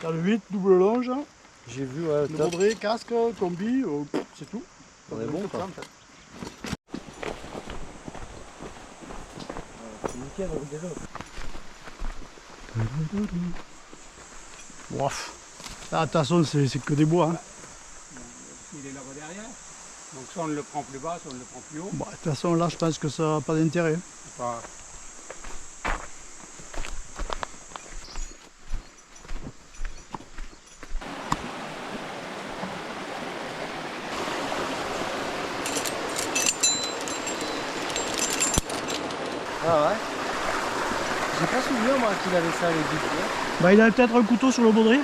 T'as le 8, double longe, J'ai vu, ouais, le top. baudrier, casque, combi, c'est tout. On est bon, quoi. Ça, en fait. C'est nickel, déjà. Bref. Là, de toute façon, c'est que des bois. Hein. Il est là-bas derrière. Donc soit on le prend plus bas, soit on le prend plus haut. Bon, de toute façon, là, je pense que ça n'a pas d'intérêt. Enfin, Ah ouais. J'ai pas souvenir, moi, qu'il avait ça, les guides. Bah, il a peut-être un couteau sur le baudrier. Ouais,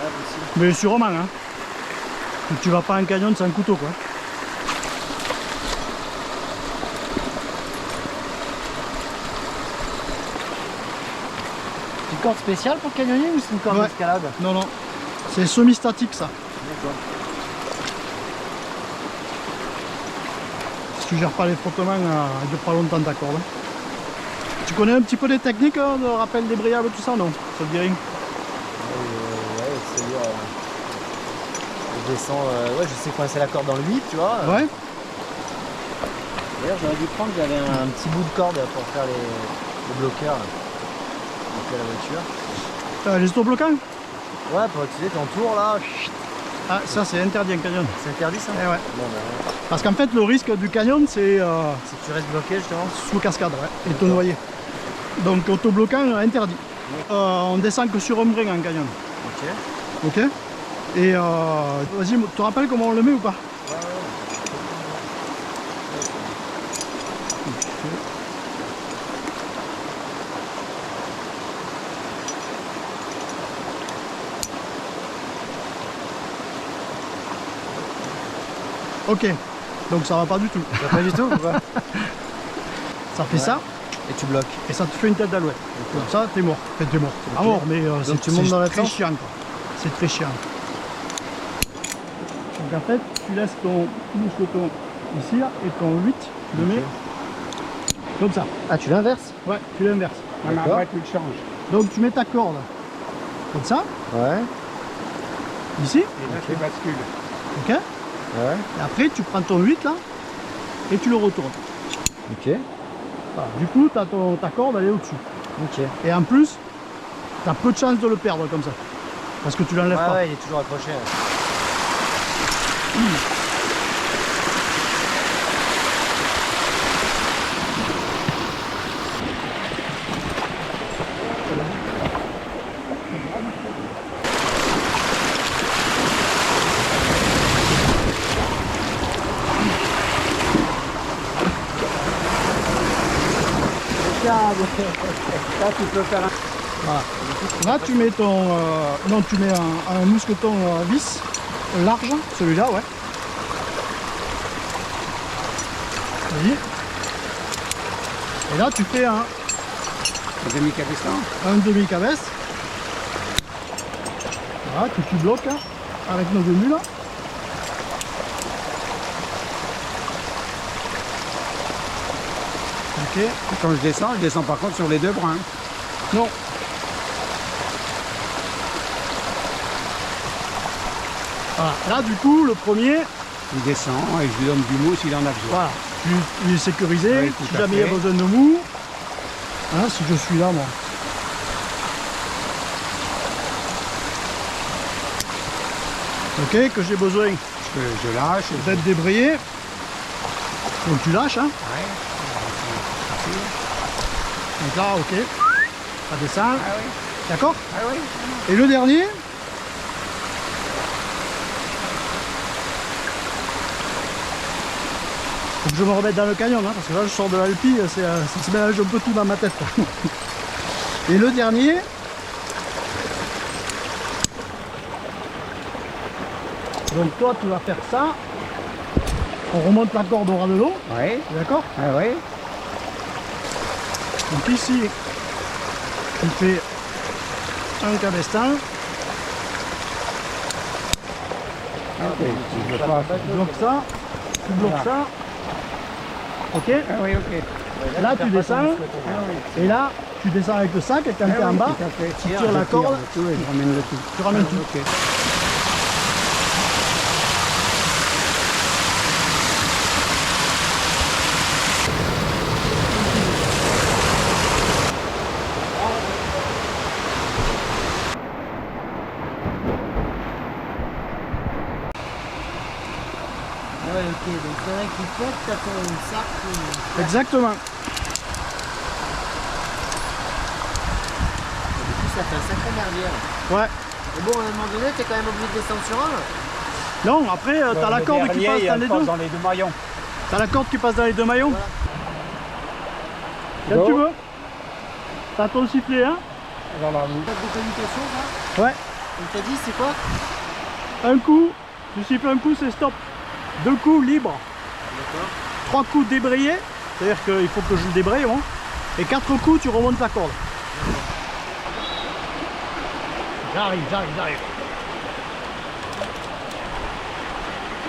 possible. Mais sûrement, hein. Tu vas pas en canyon sans couteau, quoi. C'est une corde spéciale pour canyoning ou c'est une corde Ouais. d'escalade? Non, non. C'est semi-statique, ça. D'accord. Si tu gères pas les frottements, il dure pas longtemps ta corde. Tu connais un petit peu les techniques de rappel débrayable, tout ça, non? Ça te dit rien? Ouais, c'est-à-dire. Je descends. Ouais, je sais coincer la corde dans le 8, tu vois. Ouais. D'ailleurs, j'aurais dû prendre, j'avais un petit bout de corde pour faire les bloqueurs. Donc, la voiture. Les autobloquants? Ouais, pour utiliser ton tour là. Ah, ça, c'est interdit en canyon. C'est interdit ça? Eh ouais. Bon, ben, Parce qu'en fait, le risque du canyon, c'est si tu restes bloqué justement. sous cascade, ouais, et te noyer. Donc, autobloquant, interdit. On descend que sur un brin en canyon. Ok. Ok? Et vas-y, tu te rappelles comment on le met ou pas? Ok, donc ça va pas du tout. Ça pas du tout ou pas? Ça fait ça, Et tu bloques. et ça te fait une tête d'alouette. Comme ça, t'es mort. Enfin, t'es mort. T'es pas Ok. mort, mais Donc tu montes dans la très tente. chiant, quoi. C'est très chiant. Donc en fait, tu laisses ton mousqueton ici, là, et ton 8, tu le mets comme ça. Ah, tu l'inverses? Ouais, tu l'inverses. on a D'accord. après tu le changes. Donc tu mets ta corde comme ça, Ouais. ici, Et là tu bascules. ok? Ouais. Et après, tu prends ton 8 là, et tu le retournes. Ok. Voilà. Du coup, ta corde, elle est au-dessus. Ok. Et en plus, tu as peu de chances de le perdre comme ça. Parce que tu l'enlèves pas. Ouais, il est toujours accroché. Là tu peux faire un... Voilà. Là, tu mets ton. Non, tu mets un mousqueton vis large, celui-là, ouais. Vas-y. Et là, tu fais un demi-cabestan. demi-cabesse. Voilà, que tu bloques hein, avec nos venues là. Ok. Quand je descends par contre sur les deux brins. Non. Voilà. Là, du coup, le premier, Il descend et je lui donne du mou s'il en a besoin. voilà, il est sécurisé. Oui, tout Si à jamais il y a fait. besoin de mou, hein, si je suis là, moi. Ok, que j'ai besoin Je lâche. d'être débrayé. Donc tu lâches, hein. Ouais. Donc là, ok. Ça descend. Ah oui. D'accord? Ah oui. Et le dernier, faut que je me remette dans le canyon, hein, parce que là je sors de l'Alpi, ça se mélange un peu tout dans ma tête. Et le dernier, donc toi tu vas faire ça, on remonte la corde au ras de l'eau, Oui. d'accord? Ah oui. Donc ici, tu fais un cabestan, Ok. Tu veux pas. tu bloques ça, tu bloques ça, Ok. Ah oui, ok. Là, tu descends. Ah oui. Et là, tu descends avec le sac et quand tu es en bas, tout à fait. tu tires la corde, Oui, je ramène le tout. tu ramènes tout. Ok. Ah ouais, ok, donc c'est vrai qu'il faut que tu as ton sac. Exactement. Du coup, ça fait un sacré merdier. Ouais. Mais bon, à un moment donné, tu es quand même obligé de descendre sur un. Non, après, t'as la corde qui passe dans les deux. Dans les deux maillons. T'as la corde qui passe dans les deux maillons. Voilà. Quand tu veux. T'as ton sifflet, hein. Dans la roue. Pas de communication, ça. Ouais. On t'a dit, c'est quoi? Un coup, tu siffles un coup, c'est stop. Deux coups, libre. D'accord. Trois coups débrayés, c'est-à-dire qu'il faut que je le débraye, hein. Et quatre coups, tu remontes la corde. J'arrive.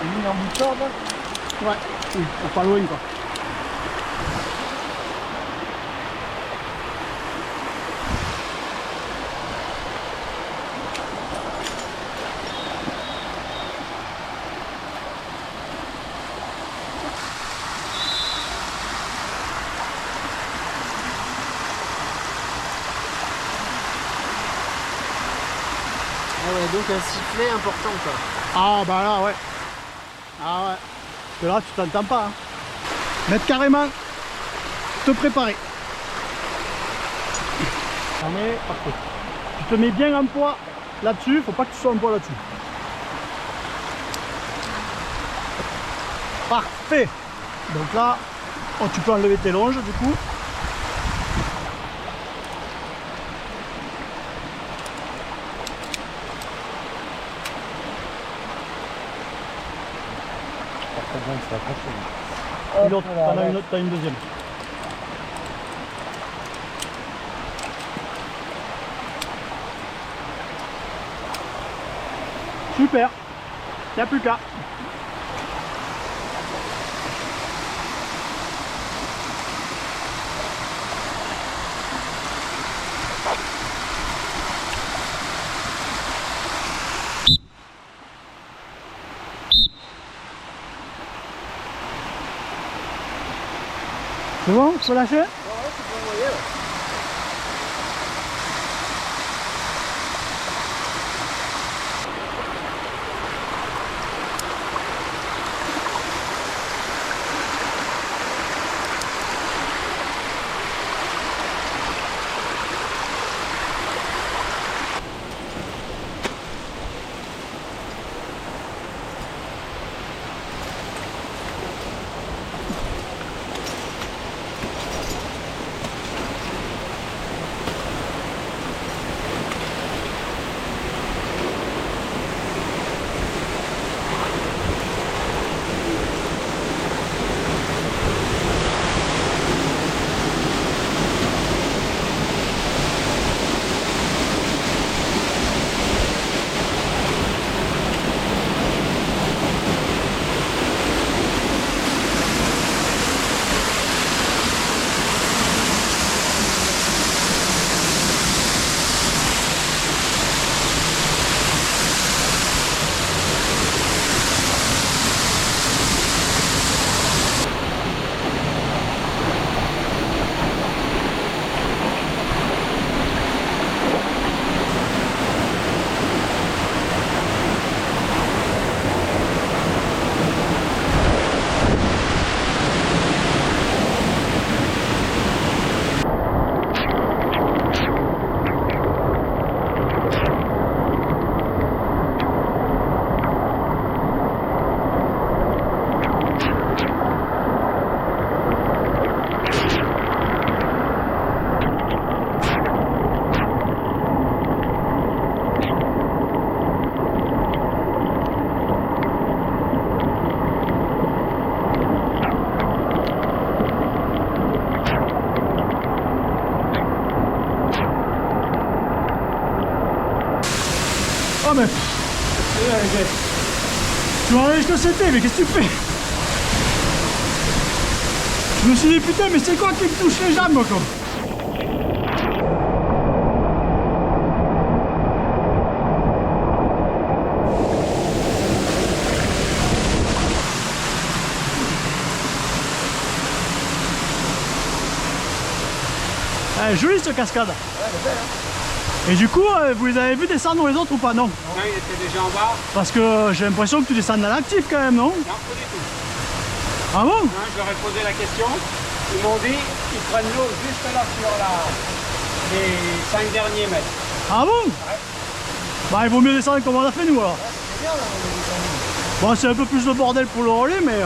Une en bout de corde, là. Ouais, oui, pas loin quoi. Ah ouais, donc un sifflet important, quoi. Ah bah là ouais. Ah ouais. Parce que là tu t'entends pas. Hein. Mettre carrément. Te préparer. On est parfait. Tu te mets bien en poids là-dessus, faut pas que tu sois en poids là-dessus. Parfait. Donc là, oh, tu peux enlever tes longes du coup. Et l'autre, t'en as une autre, t'as une deuxième. Super. Y'a plus qu'à. C'est bon, faut lâcher? Ouais, c'est pour envoyer, ouais. Oh mais... Tu m'enlèves le CT, mais qu'est-ce que tu fais? Je me suis dit putain mais c'est quoi qui me touche les jambes comme. Joli ce cascade. Ouais, elle est belle, hein. Et du coup, vous les avez vus descendre les autres ou pas? Non. Non, il était déjà en bas. Parce que j'ai l'impression que tu descends dans l'actif quand même, non? Non, pas du tout. Ah bon? Non, je leur ai posé la question. Ils m'ont dit qu'ils prennent l'eau juste là sur les 5 derniers mètres. Ah bon? Ouais. Bah il vaut mieux descendre comme on a fait nous alors. C'est bien là, on est descendu. Bon c'est un peu plus de bordel pour le relais mais...